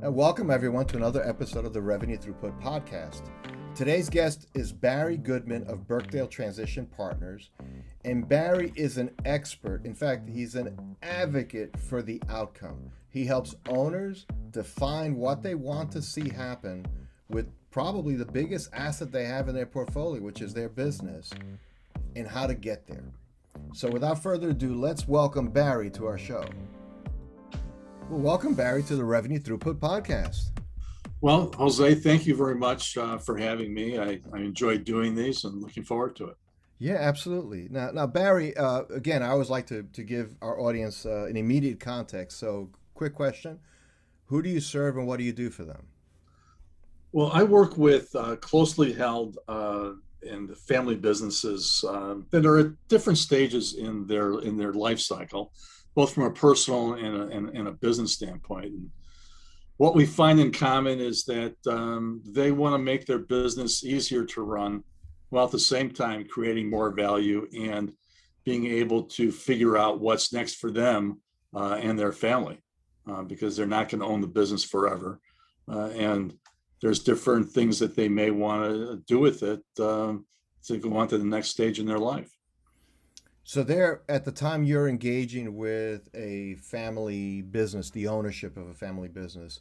And welcome everyone to another episode of the Revenue Throughput Podcast. Today's guest is Barry Goodman of Birkdale Transition Partners. And Barry is an expert. In fact, he's an advocate for the outcome. He helps owners define what they want to see happen with probably the biggest asset they have in their portfolio, which is their business, and how to get there. So without further ado, let's welcome Barry to our show. Well, welcome, Barry, to the Revenue Throughput Podcast. Well, Jose, thank you very much for having me. I enjoyed doing these and looking forward to it. Yeah, absolutely. Now, Barry, again, I always like to give our audience an immediate context. So, quick question. Who do you serve and what do you do for them? Well, I work with closely held and family businesses that are at different stages in their life cycle, both from a personal and a business standpoint. And what we find in common is that they want to make their business easier to run, while at the same time creating more value and being able to figure out what's next for them and their family, because they're not going to own the business forever. And there's different things that they may want to do with it to go on to the next stage in their life. So there, at the time you're engaging with a family business, the ownership of a family business,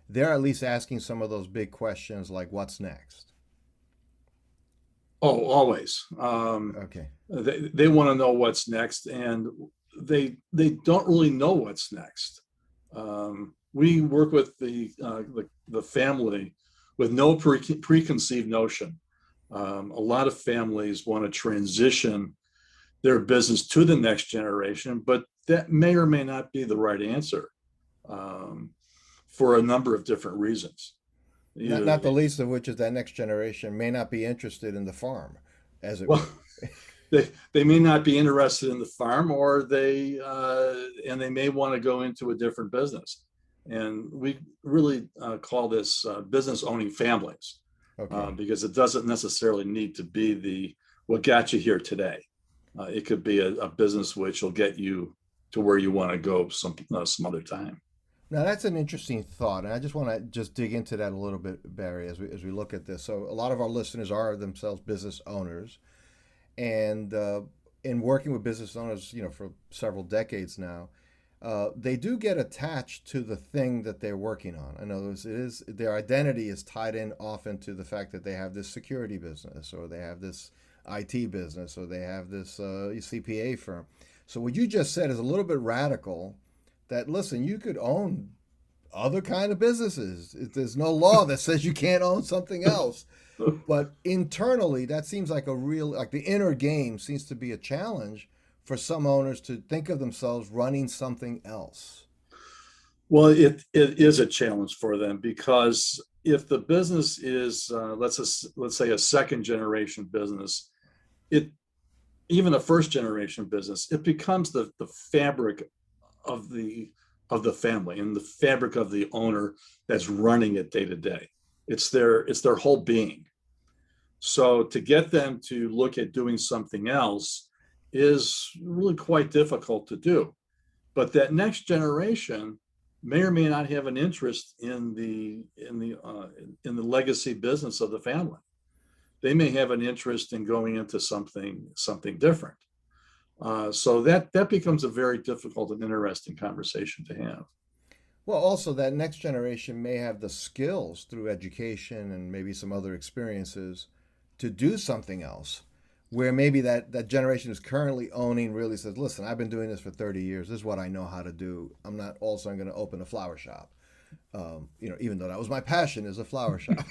they're at least asking some of those big questions like what's next? Oh, always. Okay. They want to know what's next, and they don't really know what's next. We work with the family with no preconceived notion. A lot of families want to transition their business to the next generation, but that may or may not be the right answer for a number of different reasons. Not the least of which is that next generation may not be interested in the farm, as it well, were. they may not be interested in the farm, or they may want to go into a different business. And we really call this business owning families, Okay. Because it doesn't necessarily need to be what got you here today. It could be a business which will get you to where you want to go some other time. Now that's an interesting thought, and I just want to dig into that a little bit, Barry, as we look at this. So a lot of our listeners are themselves business owners, and in working with business owners, for several decades now, they do get attached to the thing that they're working on. In other words, their identity is tied in often to the fact that they have this security business, or they have this IT business, or they have this CPA firm. So what you just said is a little bit radical. That, listen, you could own other kind of businesses. There's no law that says you can't own something else. But internally, that seems like the inner game seems to be a challenge for some owners to think of themselves running something else. Well, it is a challenge for them, because if the business is, let's say, a second generation business, even a first generation business, it becomes the fabric of the family and the fabric of the owner that's running it day to day. It's their whole being. So to get them to look at doing something else is really quite difficult to do. But that next generation may or may not have an interest in the legacy business of the family. They may have an interest in going into something different. So that becomes a very difficult and interesting conversation to have. Well, also that next generation may have the skills through education and maybe some other experiences to do something else, where maybe that generation is currently owning really says, listen, I've been doing this for 30 years. This is what I know how to do. I'm not also going to open a flower shop, even though that was my passion, is a flower shop.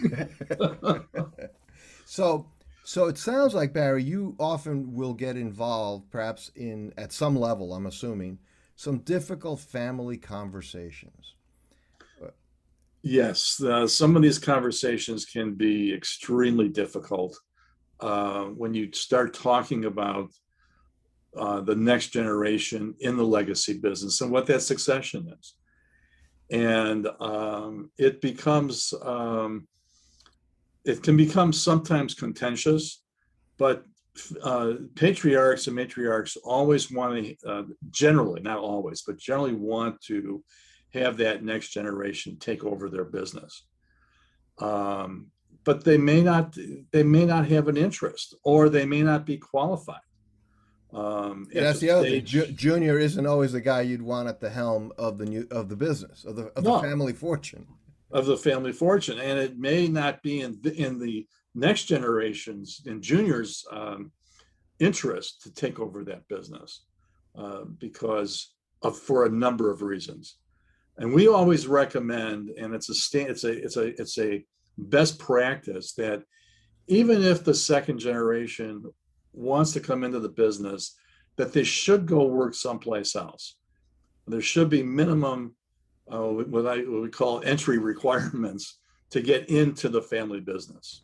So it sounds like, Barry, you often will get involved, perhaps at some level, I'm assuming, some difficult family conversations. Yes, some of these conversations can be extremely difficult when you start talking about the next generation in the legacy business and what that succession is. And it can become sometimes contentious, but patriarchs and matriarchs always want to, generally, not always, but generally want to have that next generation take over their business. Um, but they may not have an interest, or they may not be qualified Yeah, at that's the the other thing. stage. Junior isn't always the guy you'd want at the helm of the business of the No, family fortune. of the family fortune, and it may not be in the next generations in juniors' interest to take over that business because of for a number of reasons. And we always recommend, and it's a best practice that even if the second generation wants to come into the business, that they should go work someplace else. There should be minimum what we call entry requirements to get into the family business.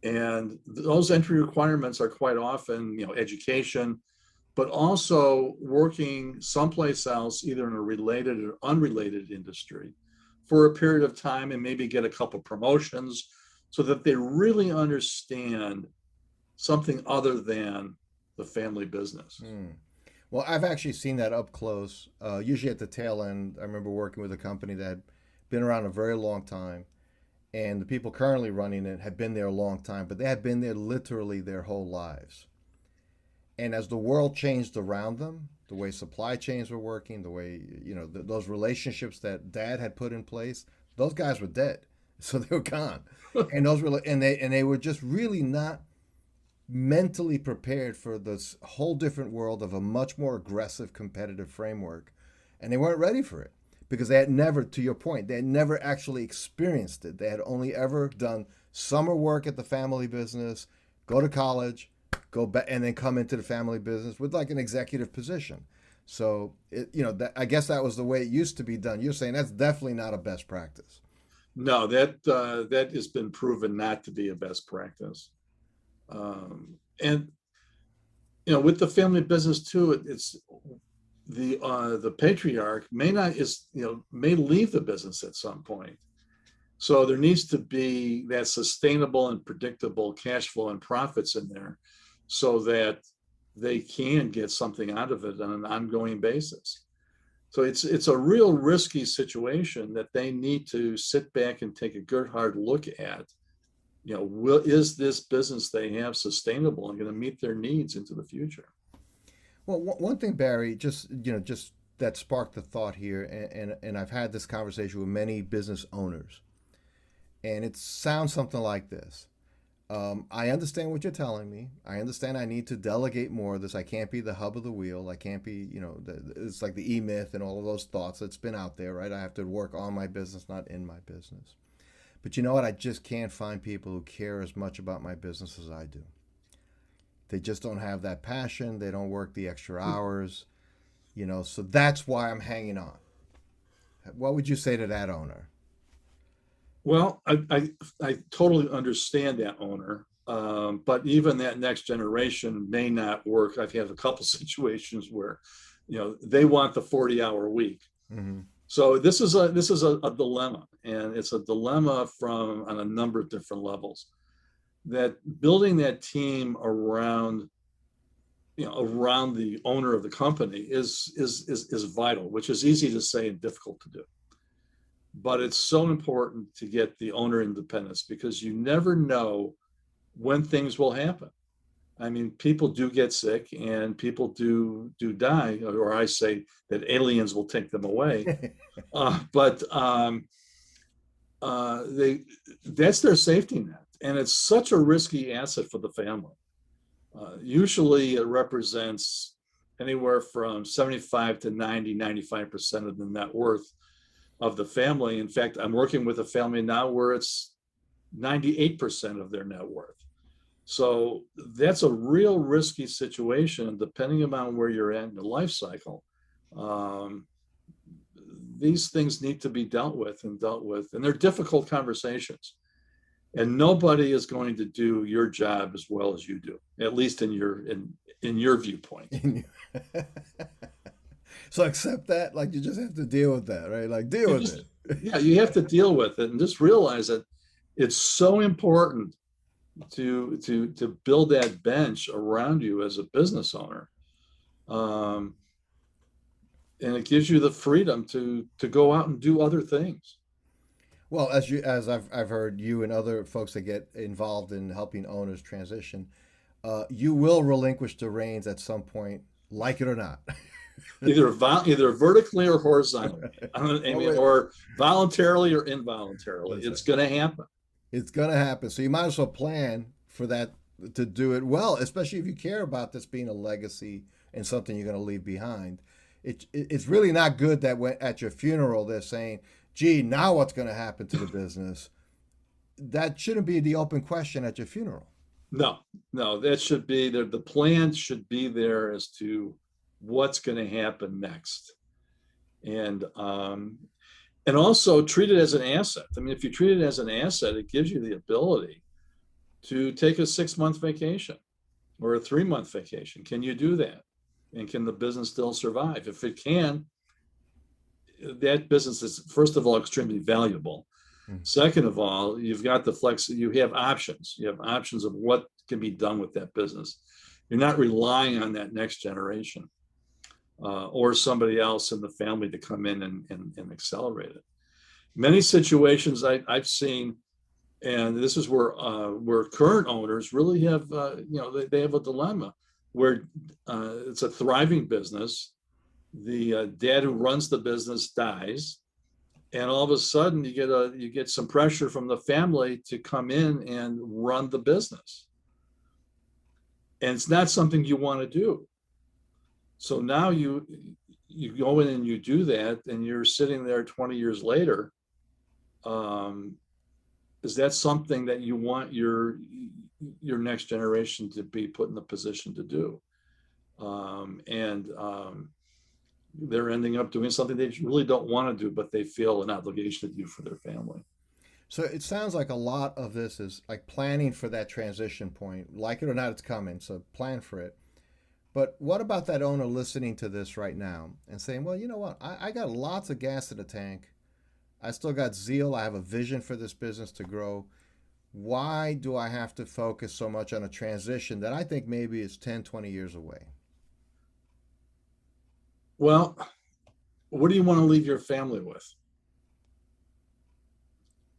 And those entry requirements are quite often, education, but also working someplace else, either in a related or unrelated industry for a period of time, and maybe get a couple promotions so that they really understand something other than the family business. Hmm. Well, I've actually seen that up close. Usually at the tail end. I remember working with a company that had been around a very long time, and the people currently running it had been there a long time, but they had been there literally their whole lives. And as the world changed around them, the way supply chains were working, the way those relationships that Dad had put in place, those guys were dead, so they were gone, and they were just really not mentally prepared for this whole different world of a much more aggressive competitive framework, and they weren't ready for it because they had never, to your point, they had never actually experienced it. They had only ever done summer work at the family business, go to college, go back, and then come into the family business with like an executive position. So I guess that was the way it used to be done. You're saying that's definitely not a best practice. No, that has been proven not to be a best practice. And with the family business too, it's the patriarch may not is may leave the business at some point. So there needs to be that sustainable and predictable cash flow and profits in there so that they can get something out of it on an ongoing basis. So it's a real risky situation that they need to sit back and take a good hard look at. Is this business they have sustainable and going to meet their needs into the future? Well, one thing, Barry, just that sparked the thought here, and I've had this conversation with many business owners, and it sounds something like this. I understand what you're telling me. I understand I need to delegate more of this. I can't be the hub of the wheel. I can't be, it's like the E myth and all of those thoughts that's been out there, right? I have to work on my business, not in my business. But you know what? I just can't find people who care as much about my business as I do. They just don't have that passion. They don't work the extra hours, so that's why I'm hanging on. What would you say to that owner? Well, I totally understand that owner, but even that next generation may not work. I've had a couple situations where, they want the 40-hour week. Mm-hmm. So this is a dilemma, and it's a dilemma from on a number of different levels. That building that team around the owner of the company is vital, which is easy to say and difficult to do. But it's so important to get the owner independence because you never know when things will happen. I mean, people do get sick and people do die, or I say that aliens will take them away. But they that's their safety net, and it's such a risky asset for the family. Usually, it represents anywhere from 75 to 95% of the net worth of the family. In fact, I'm working with a family now where it's 98% of their net worth. So that's a real risky situation. Depending upon where you're at in the life cycle, um, these things need to be dealt with, and they're difficult conversations. And nobody is going to do your job as well as you do, at least in your viewpoint. So accept that, like you just have to deal with that, right? Like deal You with just, it. yeah, you have to deal with it and just realize that it's so important to build that bench around you as a business owner. Um, and it gives you the freedom to go out and do other things. Well, as I've heard you and other folks that get involved in helping owners transition, you will relinquish the reins at some point, like it or not. Either vertically or horizontally. I Oh, mean, wait. or voluntarily or involuntarily. That's right. It's going to happen. It's going to happen. So you might as well plan for that to do it well, especially if you care about this being a legacy and something you're going to leave behind. It's really not good that when at your funeral they're saying, "Gee, now what's going to happen to the business?" That shouldn't be the open question at your funeral. No, no, that should be there. The plan should be there as to what's going to happen next, and and also treat it as an asset. I mean, if you treat it as an asset, it gives you the ability to take a 6 month vacation or a 3 month vacation. Can you do that? And can the business still survive? If it can, that business is, first of all, extremely valuable. Mm. Second of all, you've got the flex, you have options. You have options of what can be done with that business. You're not relying on that next generation or somebody else in the family to come in and accelerate it. Many situations I've seen, and this is where current owners really have, they have a dilemma where it's a thriving business. The dad who runs the business dies, and all of a sudden you get some pressure from the family to come in and run the business, and it's not something you want to do. So now you go in and you do that, and you're sitting there 20 years later. Um, is that something that you want your next generation to be put in the position to do? And they're ending up doing something they really don't want to do, but they feel an obligation to do for their family. So it sounds like a lot of this is like planning for that transition point. Like it or not, it's coming. So plan for it. But what about that owner listening to this right now and saying, well, you know what? I got lots of gas in the tank. I still got zeal. I have a vision for this business to grow. Why do I have to focus so much on a transition that I think maybe is 10, 20 years away? Well, what do you want to leave your family with?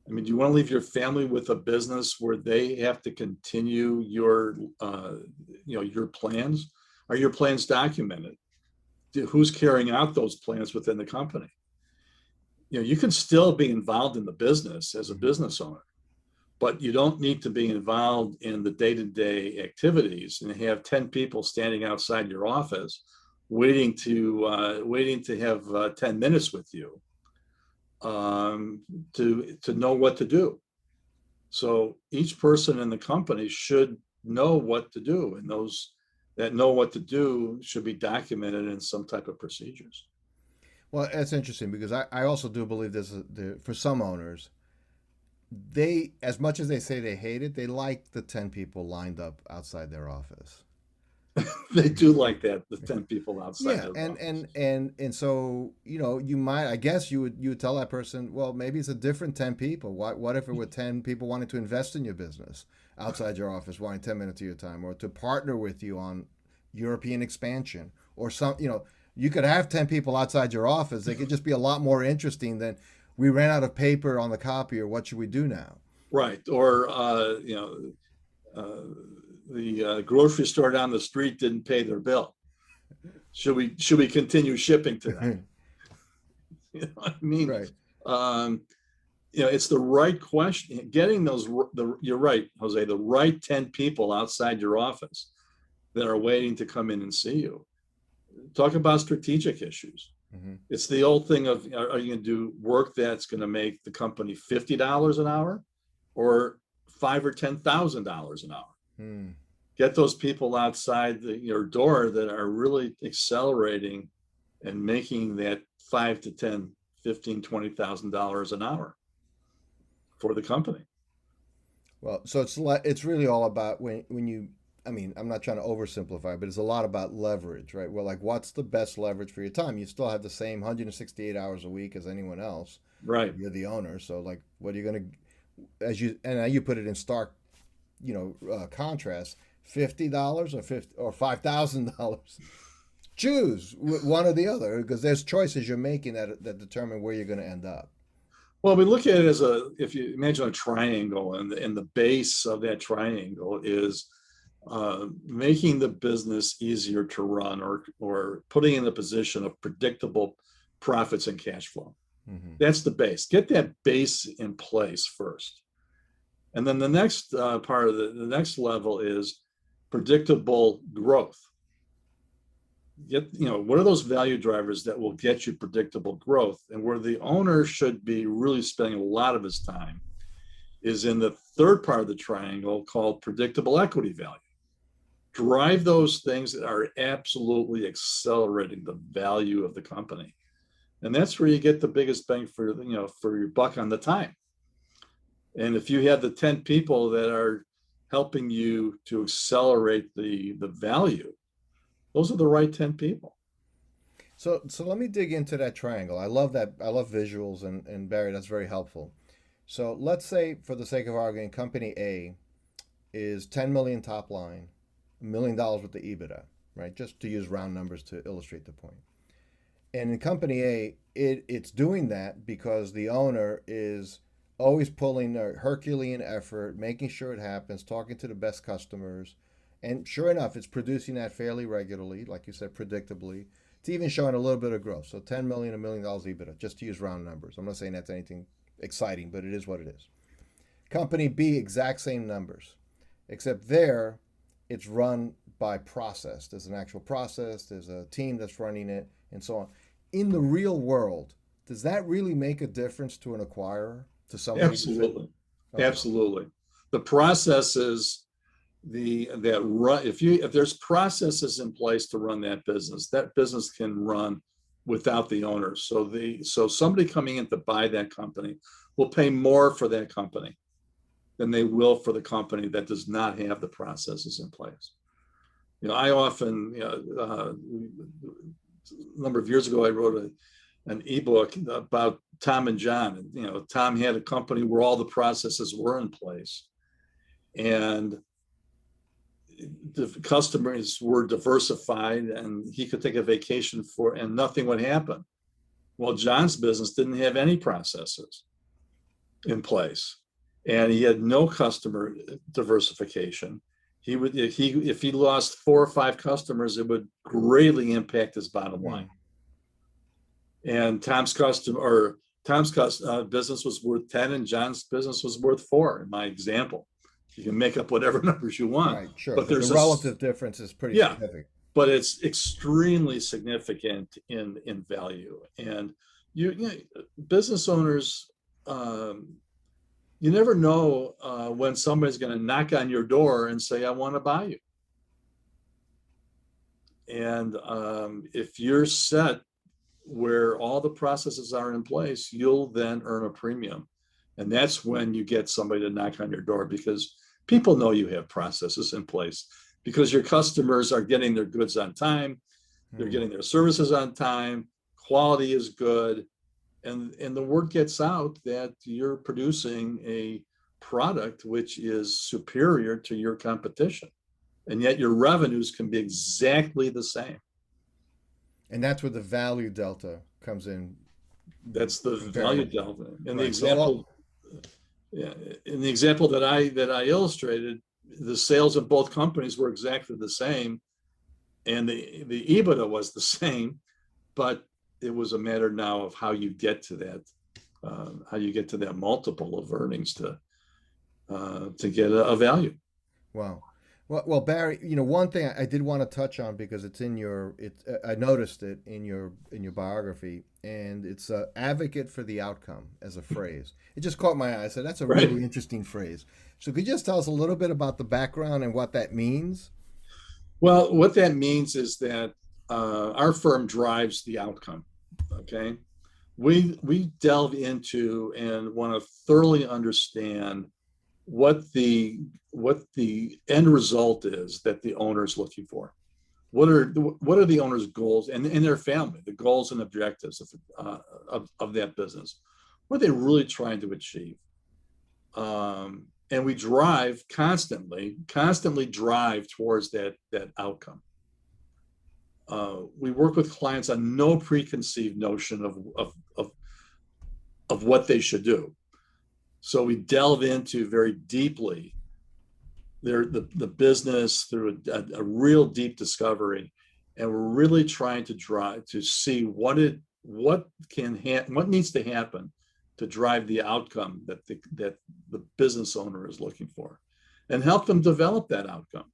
I mean, do you want to leave your family with a business where they have to continue your plans? Are your plans documented? Who's carrying out those plans within the company? You can still be involved in the business as a Mm-hmm. business owner, but you don't need to be involved in the day-to-day activities and have 10 people standing outside your office waiting to have 10 minutes with you to know what to do. So each person in the company should know what to do, and those that know what to do should be documented in some type of procedures. Well, that's interesting because I also do believe for some owners, they, as much as they say they hate it, they like the 10 people lined up outside their office. They do like that, the 10 people outside Yeah, their and office. and and and so you might, I guess you would tell that person, well, maybe it's a different 10 people. What if it were 10 people wanting to invest in your business outside your office, wanting 10 minutes of your time, or to partner with you on European expansion, or some you could have 10 people outside your office. They could just be a lot more interesting than we ran out of paper on the copier. What should we do now? Right. Or, the grocery store down the street didn't pay their bill. Should we continue shipping to them? You know what I mean? Right. Um, it's the right question. Getting you're right, Jose, the right 10 people outside your office that are waiting to come in and see you. Talk about strategic issues. Hmm. It's the old thing of, are you going to do work that's going to make the company $50 an hour or five or $10,000 an hour? Hmm. Get those people outside your door that are really accelerating and making that 5 to 10, 15, $20,000 an hour for the company. Well, so it's really all about when you. I mean, I'm not trying to oversimplify, but it's a lot about leverage, right? Well, like, what's the best leverage for your time? You still have the same 168 hours a week as anyone else. Right. You're the owner, so like, what are you going to, you put it in stark, contrast, $50 or $50 or $5,000. choose one or the other because there's choices you're making that determine where you're going to end up. Well, we look at it as if you imagine a triangle, and the base of that triangle is making the business easier to run, or putting in the position of predictable profits and cash flow. Hmm. That's the base. Get that base in place first. And then the next part of the next level is predictable growth. What are those value drivers that will get you predictable growth? And where the owner should be really spending a lot of his time is in the third part of the triangle called predictable equity value. Drive those things that are absolutely accelerating the value of the company. And that's where you get the biggest bang for your buck on the time. And if you have the 10 people that are helping you to accelerate the value, those are the right 10 people. So let me dig into that triangle. I love that. I love visuals, and Barry, that's very helpful. So let's say, for the sake of arguing, company A is 10 million top line, $1 million with the EBITDA, right? Just to use round numbers to illustrate the point. And in company A, it's doing that because the owner is always pulling a Herculean effort, making sure it happens, talking to the best customers. And sure enough, it's producing that fairly regularly, like you said, predictably. It's even showing a little bit of growth. So 10 million, $1 million EBITDA, just to use round numbers. I'm not saying that's anything exciting, but it is what it is. Company B, exact same numbers, except there it's run by process. There's an actual process, there's a team that's running it, and so on. In the real world, does that really make a difference to an acquirer, to somebody who's fit? Absolutely. Okay. Absolutely. The processes, that run, if there's processes in place to run that business can run without the owners. So somebody coming in to buy that company will pay more for that company than they will for the company that does not have the processes in place. I often, a number of years ago, I wrote an ebook about Tom and John. And, Tom had a company where all the processes were in place, and the customers were diversified, and he could take a vacation and nothing would happen. Well, John's business didn't have any processes in place, and he had no customer diversification. If he lost 4 or 5 customers, it would greatly impact his bottom line. Hmm. And Tom's business was worth 10, and John's business was worth 4. In my example, you can make up whatever numbers you want, Right, sure. but But the there's relative difference is pretty yeah, significant. but it's extremely significant in value. And business owners, you never know when somebody's going to knock on your door and say, "I want to buy you." And if you're set where all the processes are in place, you'll then earn a premium. And that's when you get somebody to knock on your door, because people know you have processes in place, because your customers are getting their goods on time, they're Hmm. getting their services on time, quality is good, and the word gets out that you're producing a product which is superior to your competition. And yet your revenues can be exactly the same. And that's where the value delta comes in That's the very value much. delta. And the Right. So, well, example, yeah, in the example that I illustrated, the sales of both companies were exactly the same, and the EBITDA was the same, but it was a matter now of how you get to that multiple of earnings to get a value. wow. Well, Barry, one thing I did want to touch on because it's in your, I noticed it in your biography, and it's advocate for the outcome as a phrase. It just caught my eye. I said that's a Right. really interesting phrase. So could you just tell us a little bit about the background and what that means? Well, what that means is that our firm drives the outcome. Okay, we delve into and want to thoroughly understand what the end result is that the owner is looking for. What are the owner's goals and their family, the goals and objectives of that business? What are they really trying to achieve? And we constantly drive towards that outcome. we work with clients on no preconceived notion of what they should do. So we delve into very deeply the business through a real deep discovery, and we're really trying to drive to see what needs to happen to drive the outcome that the business owner is looking for, and help them develop that outcome.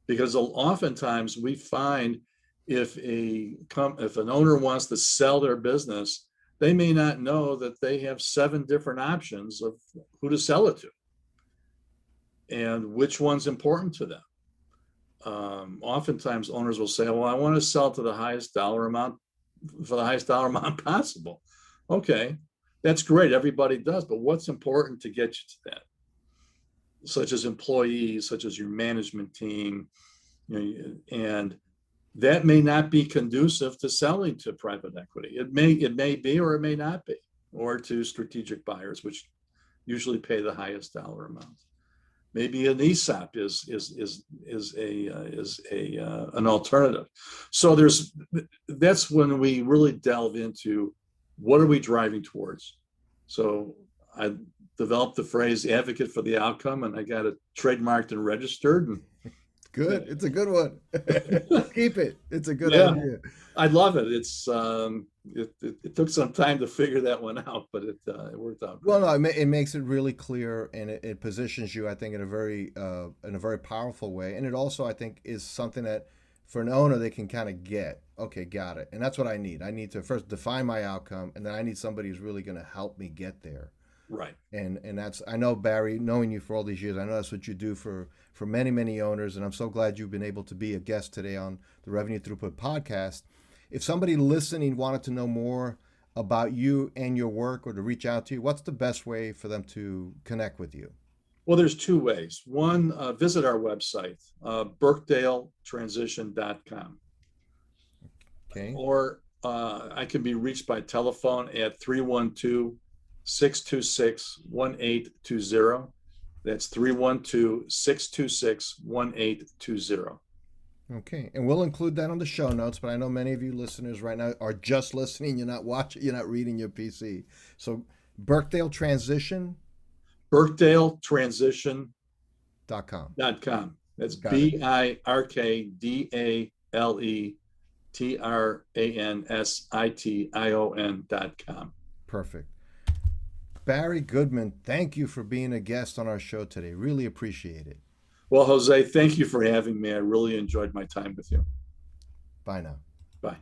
Because oftentimes we find if an owner wants to sell their business, they may not know that they have 7 different options of who to sell it to and which one's important to them. Oftentimes owners will say, well, I want to sell to the highest dollar amount for the highest dollar amount possible. Okay, that's great. Everybody does, but what's important to get you to that? Such as employees, such as your management team, and that may not be conducive to selling to private equity. It may be, or it may not be, or to strategic buyers, which usually pay the highest dollar amount. Maybe an ESOP is an alternative. So that's when we really delve into what are we driving towards. So I developed the phrase "advocate for the outcome," and I got it trademarked and registered. And Good. It's a good one. Keep it. It's a good yeah, idea. I love it. It took some time to figure that one out, but it worked out Well, great. no, it makes it really clear, and it positions you, I think, in a very powerful way. And it also, I think, is something that for an owner they can kind of get. Okay, got it. And that's what I need. I need to first define my outcome, and then I need somebody who's really going to help me get there. Right. And that's, I know, Barry, knowing you for all these years, I know that's what you do for many many owners, and I'm so glad you've been able to be a guest today on the Revenue Throughput podcast. If somebody listening wanted to know more about you and your work, or to reach out to you, what's the best way for them to connect with you? Well, there's 2 ways. One, visit our website, birkdaletransition.com, Okay. or I can be reached by telephone at 312-626-1820. That's 312-626-1820. Okay, and we'll include that on the show notes. But I know many of you listeners right now are just listening. You're not watching. You're not reading your PC. So, BirkdaleTransition.com. birkdaletransition.com. That's Got it. BirkdaleTransition.com. Perfect. Barry Goodman, thank you for being a guest on our show today. Really appreciate it. Well, Jose, thank you for having me. I really enjoyed my time with you. Bye now. Bye.